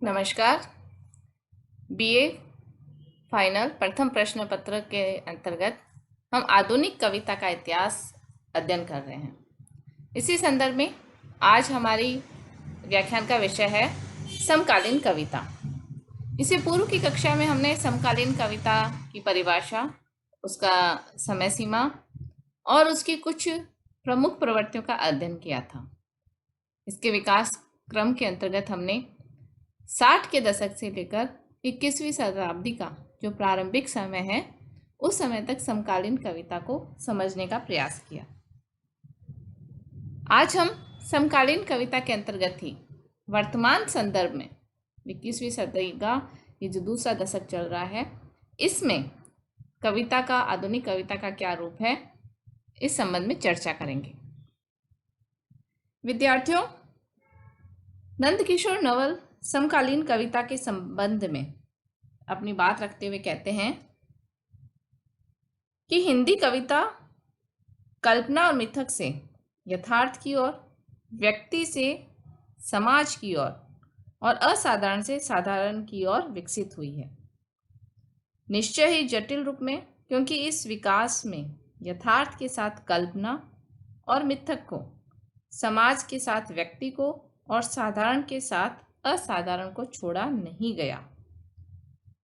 नमस्कार। BA final प्रथम प्रश्न पत्र के अंतर्गत हम आधुनिक कविता का इतिहास अध्ययन कर रहे हैं। इसी संदर्भ में आज हमारी व्याख्यान का विषय है समकालीन कविता। इससे पूर्व की कक्षा में हमने समकालीन कविता की परिभाषा, उसका समय सीमा और उसकी कुछ प्रमुख प्रवृत्तियों का अध्ययन किया था। इसके विकास क्रम के अंतर्गत हमने 60 के दशक से लेकर 21वीं शताब्दी का जो प्रारंभिक समय है उस समय तक समकालीन कविता को समझने का प्रयास किया। आज हम समकालीन कविता के अंतर्गत ही वर्तमान संदर्भ में 21वीं सदी का ये जो दूसरा दशक चल रहा है, इसमें कविता का, आधुनिक कविता का क्या रूप है, इस संबंध में चर्चा करेंगे। विद्यार्थियों, नंदकिशोर नवल समकालीन कविता के संबंध में अपनी बात रखते हुए कहते हैं कि हिंदी कविता कल्पना और मिथक से यथार्थ की ओर, व्यक्ति से समाज की ओर और असाधारण से साधारण की ओर विकसित हुई है। निश्चय ही जटिल रूप में, क्योंकि इस विकास में यथार्थ के साथ कल्पना और मिथक को, समाज के साथ व्यक्ति को और साधारण के साथ असाधारण को छोड़ा नहीं गया।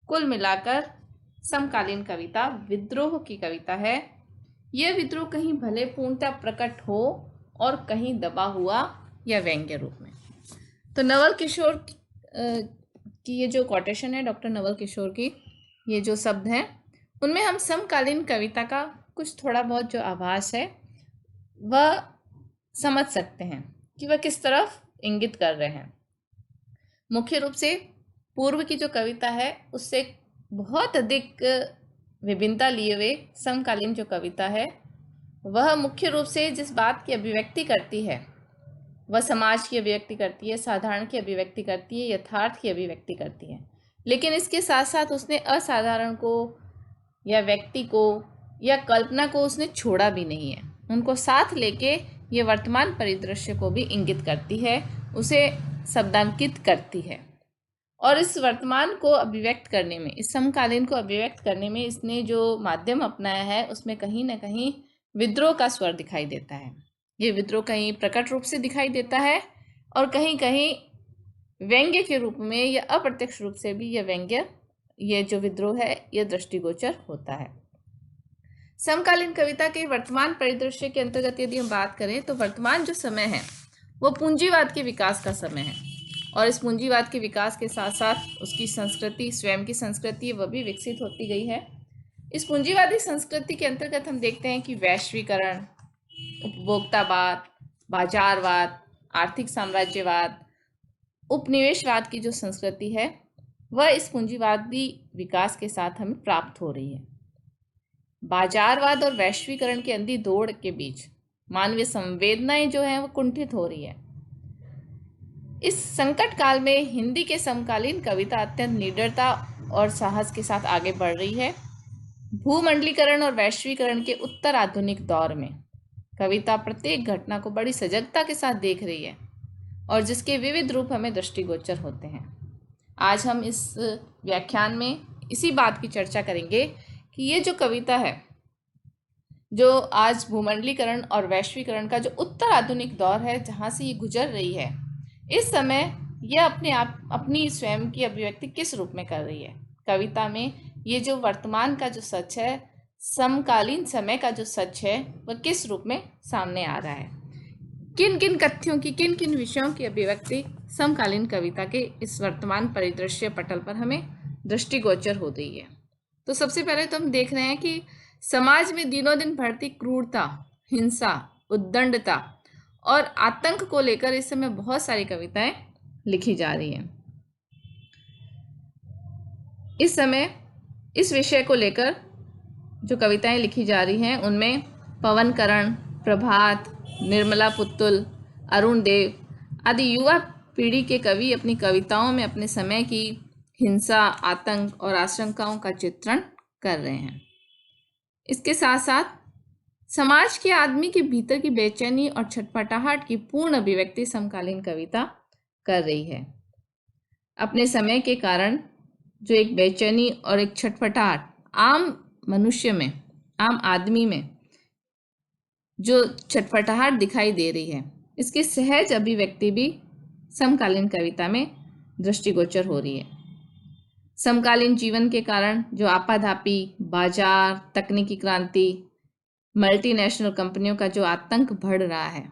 कुल मिलाकर समकालीन कविता विद्रोह की कविता है। यह विद्रोह कहीं भले पूर्णतः प्रकट हो और कहीं दबा हुआ या व्यंग्य रूप में। तो नवल किशोर की ये जो कोटेशन है, डॉक्टर नवल किशोर की ये जो शब्द हैं, उनमें हम समकालीन कविता का कुछ थोड़ा बहुत जो आभास है वह समझ सकते हैं कि वह किस तरफ इंगित कर रहे हैं। मुख्य रूप से पूर्व की जो कविता है उससे बहुत अधिक विभिन्नता लिए हुए समकालीन जो कविता है वह मुख्य रूप से जिस बात की अभिव्यक्ति करती है वह समाज की अभिव्यक्ति करती है, साधारण की अभिव्यक्ति करती है, यथार्थ की अभिव्यक्ति करती है। लेकिन इसके साथ साथ उसने असाधारण को या व्यक्ति को या कल्पना को उसने छोड़ा भी नहीं है। उनको साथ लेके ये वर्तमान परिदृश्य को भी इंगित करती है, उसे शब्दांकित करती है। और इस वर्तमान को अभिव्यक्त करने में, इस समकालीन को अभिव्यक्त करने में इसने जो माध्यम अपनाया है उसमें कहीं ना कहीं विद्रोह का स्वर दिखाई देता है। ये विद्रोह कहीं प्रकट रूप से दिखाई देता है और कहीं कहीं व्यंग्य के रूप में या अप्रत्यक्ष रूप से भी यह व्यंग्य, ये जो विद्रोह है, यह दृष्टिगोचर होता है। समकालीन कविता के वर्तमान परिदृश्य के अंतर्गत यदि हम बात करें तो वर्तमान जो समय है वो पूंजीवाद के विकास का समय है और इस पूंजीवाद के विकास के साथ साथ उसकी संस्कृति, स्वयं की संस्कृति, वह भी विकसित होती गई है। इस पूंजीवादी संस्कृति के अंतर्गत हम देखते हैं कि वैश्वीकरण, उपभोक्तावाद, बाजारवाद, आर्थिक साम्राज्यवाद, उपनिवेशवाद की जो संस्कृति है वह इस पूंजीवादी विकास के साथ हमें प्राप्त हो रही है। बाजारवाद और वैश्वीकरण के अंधी दौड़ के बीच मानवीय संवेदनाएं जो हैं वो कुंठित हो रही है। इस संकट काल में हिंदी के समकालीन कविता अत्यंत निडरता और साहस के साथ आगे बढ़ रही है। भूमंडलीकरण और वैश्वीकरण के उत्तर आधुनिक दौर में कविता प्रत्येक घटना को बड़ी सजगता के साथ देख रही है और जिसके विविध रूप हमें दृष्टिगोचर होते हैं। आज हम इस व्याख्यान में इसी बात की चर्चा करेंगे कि ये जो कविता है, जो आज भूमंडलीकरण और वैश्वीकरण का जो उत्तर आधुनिक दौर है जहाँ से ये गुजर रही है, इस समय यह अपनी स्वयं की अभिव्यक्ति किस रूप में कर रही है। कविता में ये जो वर्तमान का जो सच है, समकालीन समय का जो सच है, वह किस रूप में सामने आ रहा है। किन किन कथ्यों की, किन किन विषयों की अभिव्यक्ति समकालीन कविता के इस वर्तमान परिदृश्य पटल पर हमें दृष्टिगोचर हो रही है। तो सबसे पहले तो हम देख रहे हैं कि समाज में दिनों दिन बढ़ती क्रूरता, हिंसा, उद्दंडता और आतंक को लेकर इस समय बहुत सारी कविताएं लिखी जा रही हैं। इस समय इस विषय को लेकर जो कविताएं लिखी जा रही हैं उनमें पवन करण, प्रभात, निर्मला पुत्तुल, अरुण देव आदि युवा पीढ़ी के कवि अपनी कविताओं में अपने समय की हिंसा, आतंक और आशंकाओं का चित्रण कर रहे हैं। इसके साथ साथ समाज के आदमी के भीतर की बेचैनी और छटपटाहट की पूर्ण अभिव्यक्ति समकालीन कविता कर रही है। अपने समय के कारण जो एक बेचैनी और एक छटपटाहट आम मनुष्य में, आम आदमी में जो छटपटाहट दिखाई दे रही है, इसकी सहज अभिव्यक्ति भी समकालीन कविता में दृष्टिगोचर हो रही है। समकालीन जीवन के कारण जो आपाधापी, बाजार, तकनीकी क्रांति, मल्टीनेशनल कंपनियों का जो आतंक बढ़ रहा है,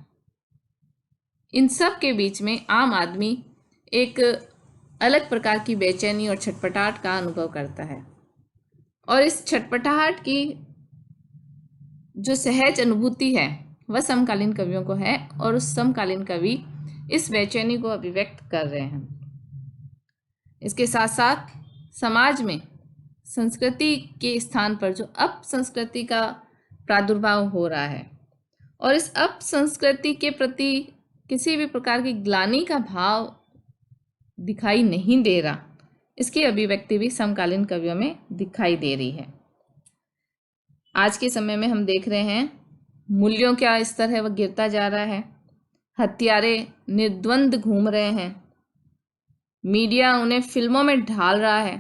इन सब के बीच में आम आदमी एक अलग प्रकार की बेचैनी और छटपटाहट का अनुभव करता है। और इस छटपटाहट की जो सहज अनुभूति है वह समकालीन कवियों को है, और उस समकालीन कवि इस बेचैनी को अभिव्यक्त कर रहे हैं। इसके साथ साथ समाज में संस्कृति के स्थान पर जो अपसंस्कृति का प्रादुर्भाव हो रहा है, और इस अपसंस्कृति के प्रति किसी भी प्रकार की ग्लानि का भाव दिखाई नहीं दे रहा, इसकी अभिव्यक्ति भी समकालीन कवियों में दिखाई दे रही है। आज के समय में हम देख रहे हैं मूल्यों का स्तर है वह गिरता जा रहा है, हत्यारे निर्द्वंद घूम रहे हैं, मीडिया उन्हें फिल्मों में ढाल रहा है,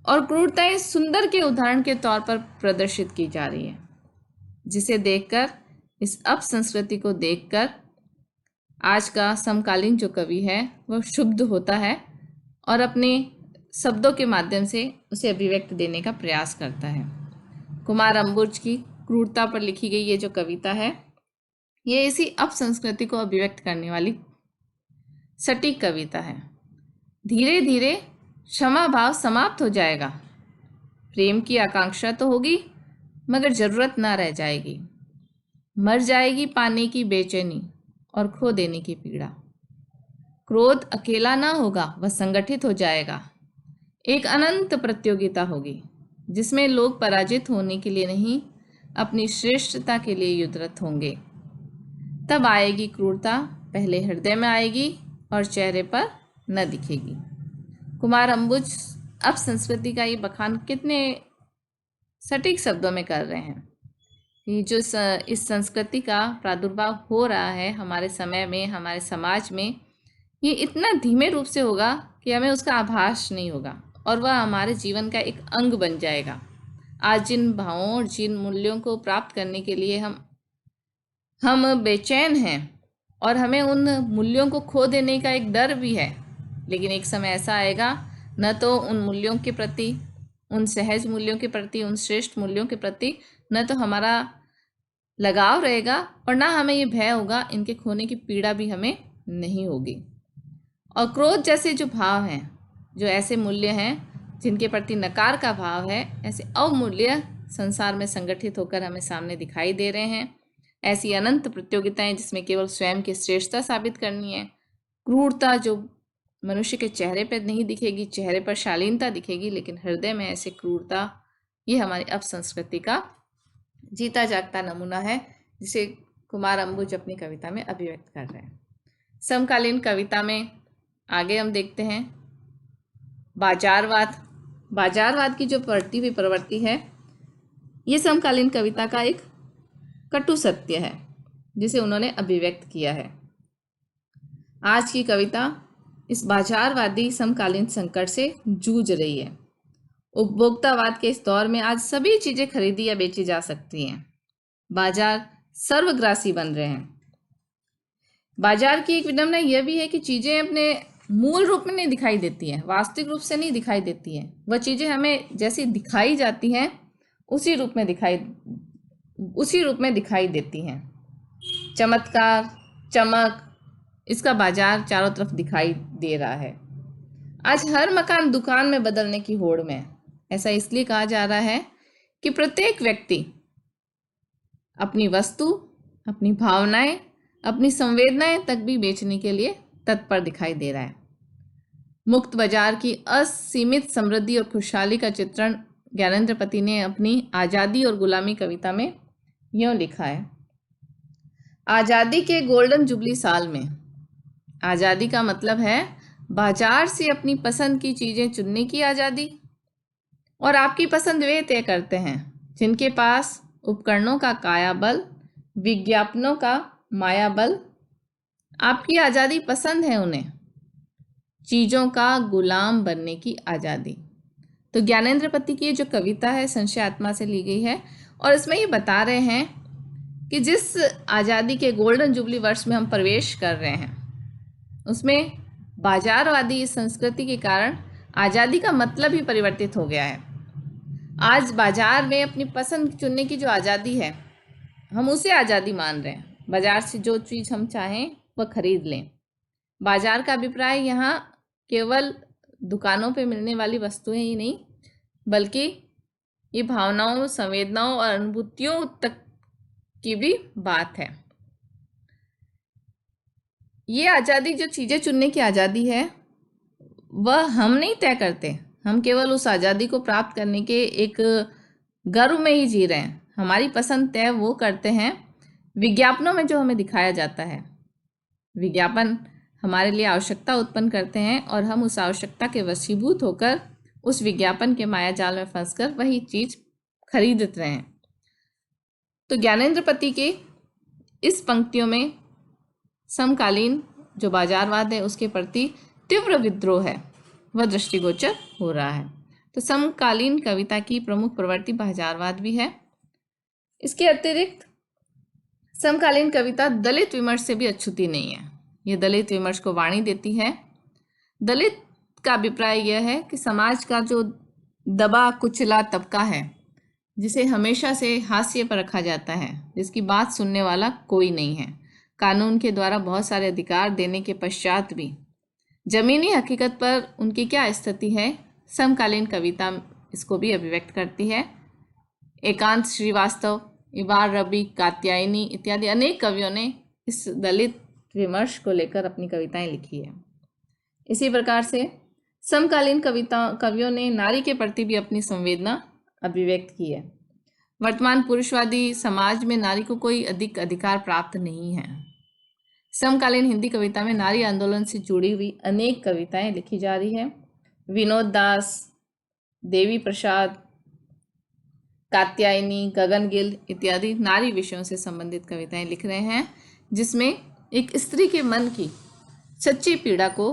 और क्रूरताएं सुंदर के उदाहरण के तौर पर प्रदर्शित की जा रही है, जिसे देखकर, इस अपसंस्कृति को देखकर आज का समकालीन जो कवि है वह क्षुब्ध होता है और अपने शब्दों के माध्यम से उसे अभिव्यक्त देने का प्रयास करता है। कुमार अंबुज की क्रूरता पर लिखी गई ये जो कविता है, ये इसी अपसंस्कृति को अभिव्यक्त करने वाली सटीक कविता है। धीरे धीरे क्षमा भाव समाप्त हो जाएगा, प्रेम की आकांक्षा तो होगी मगर जरूरत ना रह जाएगी, मर जाएगी पाने की बेचैनी और खो देने की पीड़ा। क्रोध अकेला ना होगा, वह संगठित हो जाएगा, एक अनंत प्रतियोगिता होगी जिसमें लोग पराजित होने के लिए नहीं, अपनी श्रेष्ठता के लिए युद्धरत होंगे। तब आएगी क्रूरता, पहले हृदय में आएगी और चेहरे पर न दिखेगी। कुमार अंबुज अब संस्कृति का ये बखान कितने सटीक शब्दों में कर रहे हैं कि जो इस संस्कृति का प्रादुर्भाव हो रहा है हमारे समय में, हमारे समाज में, ये इतना धीमे रूप से होगा कि हमें उसका आभास नहीं होगा, और वह हमारे जीवन का एक अंग बन जाएगा। आज जिन भावों और जिन मूल्यों को प्राप्त करने के लिए हम बेचैन हैं, और हमें उन मूल्यों को खो देने का एक डर भी है, लेकिन एक समय ऐसा आएगा न तो उन मूल्यों के प्रति, उन सहज मूल्यों के प्रति, उन श्रेष्ठ मूल्यों के प्रति न तो हमारा लगाव रहेगा, और ना हमें ये भय होगा, इनके खोने की पीड़ा भी हमें नहीं होगी। और क्रोध जैसे जो भाव हैं, जो ऐसे मूल्य हैं जिनके प्रति नकार का भाव है, ऐसे अवमूल्य संसार में संगठित होकर हमें सामने दिखाई दे रहे हैं। ऐसी अनंत प्रतियोगिताएं जिसमें केवल स्वयं की श्रेष्ठता साबित करनी है, क्रूरता जो मनुष्य के चेहरे पर नहीं दिखेगी, चेहरे पर शालीनता दिखेगी लेकिन हृदय में ऐसे क्रूरता, ये हमारी अपसंस्कृति का जीता जागता नमूना है, जिसे कुमार अंबुज अपनी कविता में अभिव्यक्त कर रहे हैं। समकालीन कविता में आगे हम देखते हैं बाजारवाद। बाजारवाद की जो बढ़ती हुई प्रवृत्ति है, ये समकालीन कविता का एक कटु सत्य है जिसे उन्होंने अभिव्यक्त किया है। आज की कविता इस बाजारवादी समकालीन संकट से जूझ रही है। उपभोक्तावाद के इस दौर में आज सभी चीजें खरीदी या बेची जा सकती हैं। बाजार सर्वग्रासी बन रहे हैं। बाजार की एक विडंबना यह भी है कि चीजें अपने मूल रूप में नहीं दिखाई देती हैं, वास्तविक रूप से नहीं दिखाई देती हैं। वह चीजें हमें जैसी दिखाई जाती हैं उसी रूप में दिखाई देती हैं। चमत्कार, चमक, इसका बाजार चारों तरफ दिखाई दे रहा है। आज हर मकान दुकान में बदलने की होड़ में है। ऐसा इसलिए कहा जा रहा है कि प्रत्येक व्यक्ति अपनी वस्तु, अपनी भावनाएं, अपनी संवेदनाएं तक भी बेचने के लिए तत्पर दिखाई दे रहा है। मुक्त बाजार की असीमित समृद्धि और खुशहाली का चित्रण ज्ञानेंद्र पति ने अपनी आज़ादी और गुलामी कविता में यूं लिखा है। आज़ादी के गोल्डन जुबली साल में, आज़ादी का मतलब है बाजार से अपनी पसंद की चीज़ें चुनने की आज़ादी, और आपकी पसंद वे तय करते हैं जिनके पास उपकरणों का काया बल, विज्ञापनों का माया बल। आपकी आज़ादी पसंद है उन्हें, चीज़ों का गुलाम बनने की आज़ादी। तो ज्ञानेंद्र पति की ये जो कविता है संशय आत्मा से ली गई है, और इसमें ये बता रहे हैं कि जिस आज़ादी के गोल्डन जुबली वर्ष में हम प्रवेश कर रहे हैं, उसमें बाजारवादी संस्कृति के कारण आज़ादी का मतलब ही परिवर्तित हो गया है। आज बाजार में अपनी पसंद चुनने की जो आज़ादी है, हम उसे आज़ादी मान रहे हैं। बाजार से जो चीज़ हम चाहें वह खरीद लें। बाजार का अभिप्राय यहाँ केवल दुकानों पे मिलने वाली वस्तुएं ही नहीं, बल्कि ये भावनाओं, संवेदनाओं और अनुभूतियों तक की भी बात है। ये आज़ादी, जो चीज़ें चुनने की आज़ादी है, वह हम नहीं तय करते। हम केवल उस आज़ादी को प्राप्त करने के एक गर्व में ही जी रहे हैं। हमारी पसंद तय वो करते हैं विज्ञापनों में जो हमें दिखाया जाता है। विज्ञापन हमारे लिए आवश्यकता उत्पन्न करते हैं और हम उस आवश्यकता के वशीभूत होकर उस विज्ञापन के मायाजाल में फंसकर वही चीज़ खरीद रहे हैं। तो ज्ञानेंद्र पति के इस पंक्तियों में समकालीन जो बाजारवाद है उसके प्रति तीव्र विद्रोह है, वह दृष्टिगोचर हो रहा है। तो समकालीन कविता की प्रमुख प्रवृत्ति बाजारवाद भी है। इसके अतिरिक्त समकालीन कविता दलित विमर्श से भी अछूती नहीं है। ये दलित विमर्श को वाणी देती है। दलित का अभिप्राय यह है कि समाज का जो दबा कुचला तबका है, जिसे हमेशा से हाशिए पर रखा जाता है, जिसकी बात सुनने वाला कोई नहीं है, कानून के द्वारा बहुत सारे अधिकार देने के पश्चात भी जमीनी हकीकत पर उनकी क्या स्थिति है, समकालीन कविता इसको भी अभिव्यक्त करती है। एकांत श्रीवास्तव, इबार रबी, कात्यायनी इत्यादि अनेक कवियों ने इस दलित विमर्श को लेकर अपनी कविताएं लिखी है। इसी प्रकार से समकालीन कवियों ने नारी के प्रति भी अपनी संवेदना अभिव्यक्त की है। वर्तमान पुरुषवादी समाज में नारी को कोई अधिक अधिकार प्राप्त नहीं है। समकालीन हिंदी कविता में नारी आंदोलन से जुड़ी हुई अनेक कविताएं लिखी जा रही है। विनोद दास, देवी प्रसाद, कात्यायनी, गगन गिल इत्यादि नारी विषयों से संबंधित कविताएं लिख रहे हैं, जिसमें एक स्त्री के मन की सच्ची पीड़ा को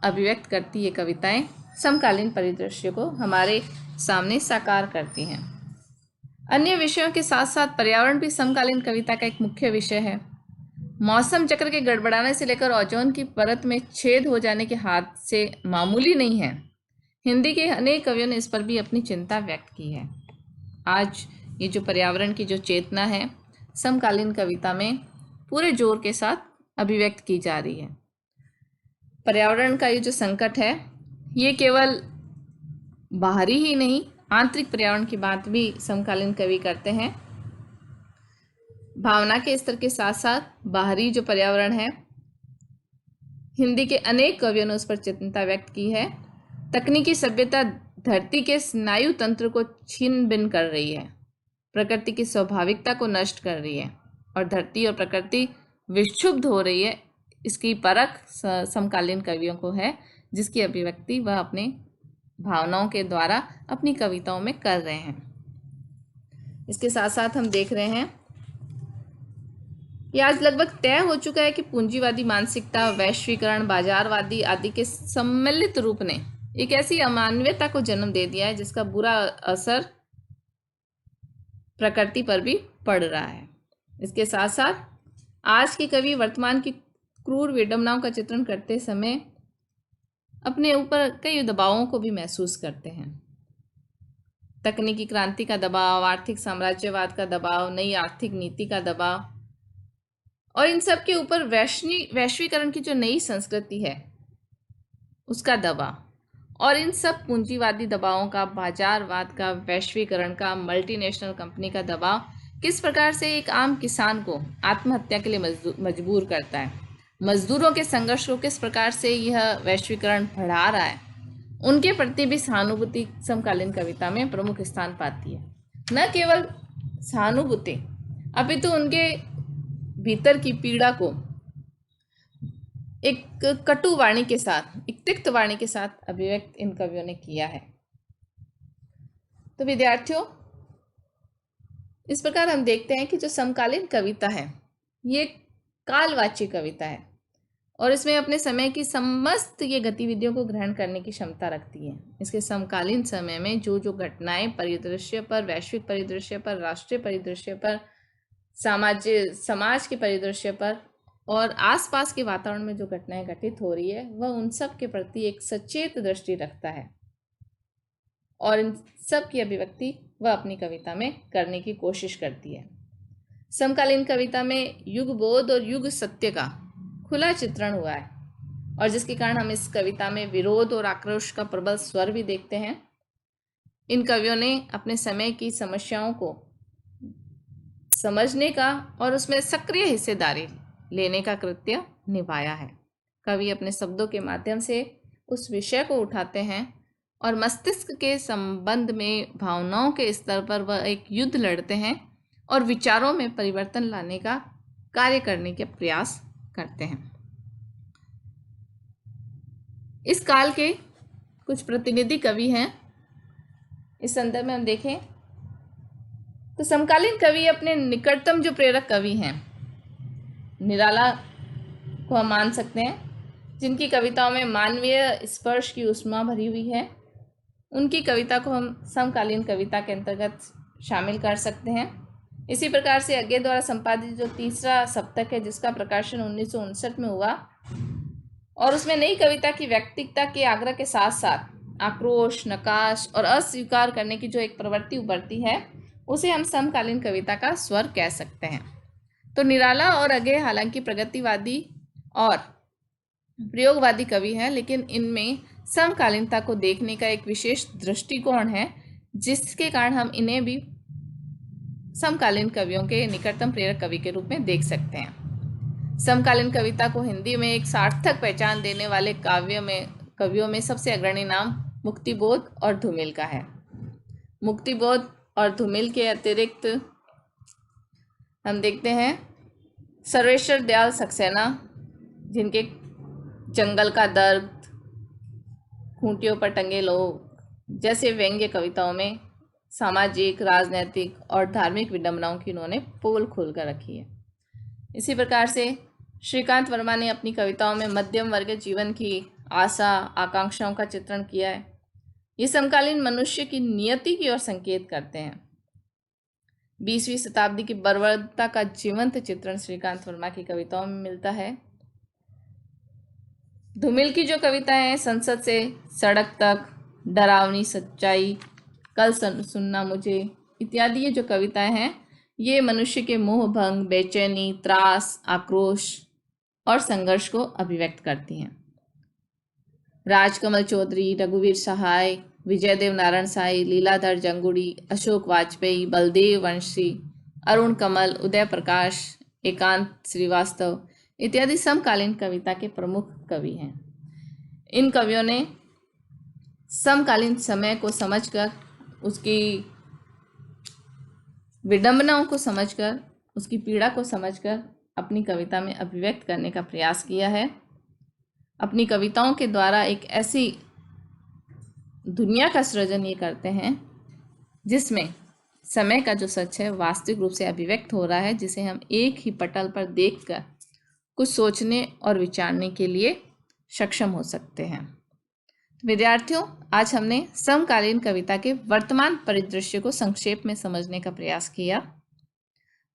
अभिव्यक्त करती ये कविताएं समकालीन परिदृश्य को हमारे सामने साकार करती हैं। अन्य विषयों के साथ साथ पर्यावरण भी समकालीन कविता का एक मुख्य विषय है। मौसम चक्र के गड़बड़ाने से लेकर ओजोन की परत में छेद हो जाने के हादसे मामूली नहीं है। हिंदी के अनेक कवियों ने इस पर भी अपनी चिंता व्यक्त की है। आज ये जो पर्यावरण की जो चेतना है, समकालीन कविता में पूरे जोर के साथ अभिव्यक्त की जा रही है। पर्यावरण का ये जो संकट है, ये केवल बाहरी ही नहीं, आंतरिक पर्यावरण की बात भी समकालीन कवि करते हैं। भावना के स्तर के साथ साथ बाहरी जो पर्यावरण है, हिंदी के अनेक कवियों ने उस पर चिंता व्यक्त की है। तकनीकी सभ्यता धरती के स्नायु तंत्र को छीन भिन्न कर रही है, प्रकृति की स्वाभाविकता को नष्ट कर रही है और धरती और प्रकृति विक्षुब्ध हो रही है। इसकी परख समकालीन कवियों को है, जिसकी अभिव्यक्ति वह अपने भावनाओं के द्वारा अपनी कविताओं में कर रहे हैं। इसके साथ साथ हम देख रहे हैं कि आज लगभग तय हो चुका है कि पूंजीवादी मानसिकता, वैश्वीकरण, बाजारवादी आदि के सम्मिलित रूप ने एक ऐसी अमानवीयता को जन्म दे दिया है जिसका बुरा असर प्रकृति पर भी पड़ रहा है। इसके साथ साथ आज के कवि वर्तमान की क्रूर विडंबनाओं का चित्रण करते समय अपने ऊपर कई दबावों को भी महसूस करते हैं। तकनीकी क्रांति का दबाव, आर्थिक साम्राज्यवाद का दबाव, नई आर्थिक नीति का दबाव और इन सब के ऊपर वैश्वीकरण की जो नई संस्कृति है उसका दबाव, और इन सब पूंजीवादी दबावों का, बाजारवाद का, वैश्वीकरण का, मल्टीनेशनल कंपनी का दबाव किस प्रकार से एक आम किसान को आत्महत्या के लिए मजबूर करता है, मजदूरों के संघर्ष को किस प्रकार से यह वैश्वीकरण बढ़ा रहा है, उनके प्रति भी सहानुभूति समकालीन कविता में प्रमुख स्थान पाती है। न केवल सहानुभूति, अपितु उनके भीतर की पीड़ा को एक कटु वाणी के साथ, एक तिक्त वाणी के साथ अभिव्यक्त इन कवियों ने किया है। तो विद्यार्थियों, इस प्रकार हम देखते हैं कि जो समकालीन कविता है ये कालवाची कविता है और इसमें अपने समय की समस्त ये गतिविधियों को ग्रहण करने की क्षमता रखती है। इसके समकालीन समय में जो जो घटनाएं परिदृश्य पर, वैश्विक परिदृश्य पर, राष्ट्रीय परिदृश्य पर, समाज के परिदृश्य पर और आसपास के वातावरण में जो घटनाएं घटित हो रही है वह उन सब के प्रति एक सचेत दृष्टि रखता है और इन सब की अभिव्यक्ति वह अपनी कविता में करने की कोशिश करती है। समकालीन कविता में युग बोध और युग सत्य का खुला चित्रण हुआ है और जिसके कारण हम इस कविता में विरोध और आक्रोश का प्रबल स्वर भी देखते हैं। इन कवियों ने अपने समय की समस्याओं को समझने का और उसमें सक्रिय हिस्सेदारी लेने का कृत्य निभाया है। कवि अपने शब्दों के माध्यम से उस विषय को उठाते हैं और मस्तिष्क के संबंध में भावनाओं के स्तर पर वह एक युद्ध लड़ते हैं और विचारों में परिवर्तन लाने का कार्य करने के प्रयास करते हैं। इस काल के कुछ प्रतिनिधि कवि हैं। इस संदर्भ में हम देखें तो समकालीन कवि अपने निकटतम जो प्रेरक कवि हैं, निराला को हम मान सकते हैं, जिनकी कविताओं में मानवीय स्पर्श की ऊष्मा भरी हुई है। उनकी कविता को हम समकालीन कविता के अंतर्गत शामिल कर सकते हैं। इसी प्रकार से अज्ञे द्वारा संपादित जो तीसरा सप्तक है, जिसका प्रकाशन 1959 में हुआ और उसमें नई कविता की व्यक्तिकता के आग्रह के साथ साथ आक्रोश, नकाश और अस्वीकार करने की जो एक प्रवृत्ति उभरती है, उसे हम समकालीन कविता का स्वर कह सकते हैं। तो निराला और अज्ञे हालांकि प्रगतिवादी और प्रयोगवादी कवि हैं, लेकिन इनमें समकालीनता को देखने का एक विशेष दृष्टिकोण है, जिसके कारण हम इन्हें भी समकालीन कवियों के निकटतम प्रेरक कवि के रूप में देख सकते हैं। समकालीन कविता को हिंदी में एक सार्थक पहचान देने वाले कवियों में सबसे अग्रणी नाम मुक्तिबोध और धूमिल का है। मुक्तिबोध और धूमिल के अतिरिक्त हम देखते हैं सर्वेश्वर दयाल सक्सेना, जिनके जंगल का दर्द, खूंटियों पर टंगे लोग जैसे व्यंग्य कविताओं में सामाजिक, राजनैतिक और धार्मिक विडंबनाओं की उन्होंने पोल खोल कर रखी है। इसी प्रकार से श्रीकांत वर्मा ने अपनी कविताओं में मध्यम वर्ग जीवन की आशा, आकांक्षाओं का चित्रण किया है। ये समकालीन मनुष्य की नियति की ओर संकेत करते हैं। 20वीं शताब्दी की बर्बरता का जीवंत चित्रण श्रीकांत वर्मा की कविताओं में मिलता है। धूमिल की जो कविताएं हैं, संसद से सड़क तक, डरावनी सच्चाई, कल सुनना मुझे इत्यादि, ये जो कविताएं हैं ये मनुष्य के मोह भंग, बेचैनी, त्रास, आक्रोश और संघर्ष को अभिव्यक्त करती हैं। राजकमल चौधरी, रघुवीर सहाय, विजयदेव नारायण साई, लीलाधर जंगुड़ी, अशोक वाजपेयी, बलदेव वंशी, अरुण कमल, उदय प्रकाश, एकांत श्रीवास्तव इत्यादि समकालीन कविता के प्रमुख कवि हैं। इन कवियों ने समकालीन समय को समझकर, उसकी विडंबनाओं को समझकर, उसकी पीड़ा को समझकर अपनी कविता में अभिव्यक्त करने का प्रयास किया है। अपनी कविताओं के द्वारा एक ऐसी दुनिया का सृजन ये करते हैं जिसमें समय का जो सच है वास्तविक रूप से अभिव्यक्त हो रहा है, जिसे हम एक ही पटल पर देखकर कुछ सोचने और विचारने के लिए सक्षम हो सकते हैं। विद्यार्थियों, आज हमने समकालीन कविता के वर्तमान परिदृश्य को संक्षेप में समझने का प्रयास किया।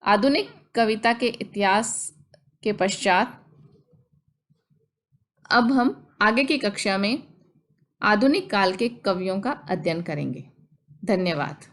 आधुनिक कविता के इतिहास के पश्चात अब हम आगे की कक्षा में आधुनिक काल के कवियों का अध्ययन करेंगे। धन्यवाद।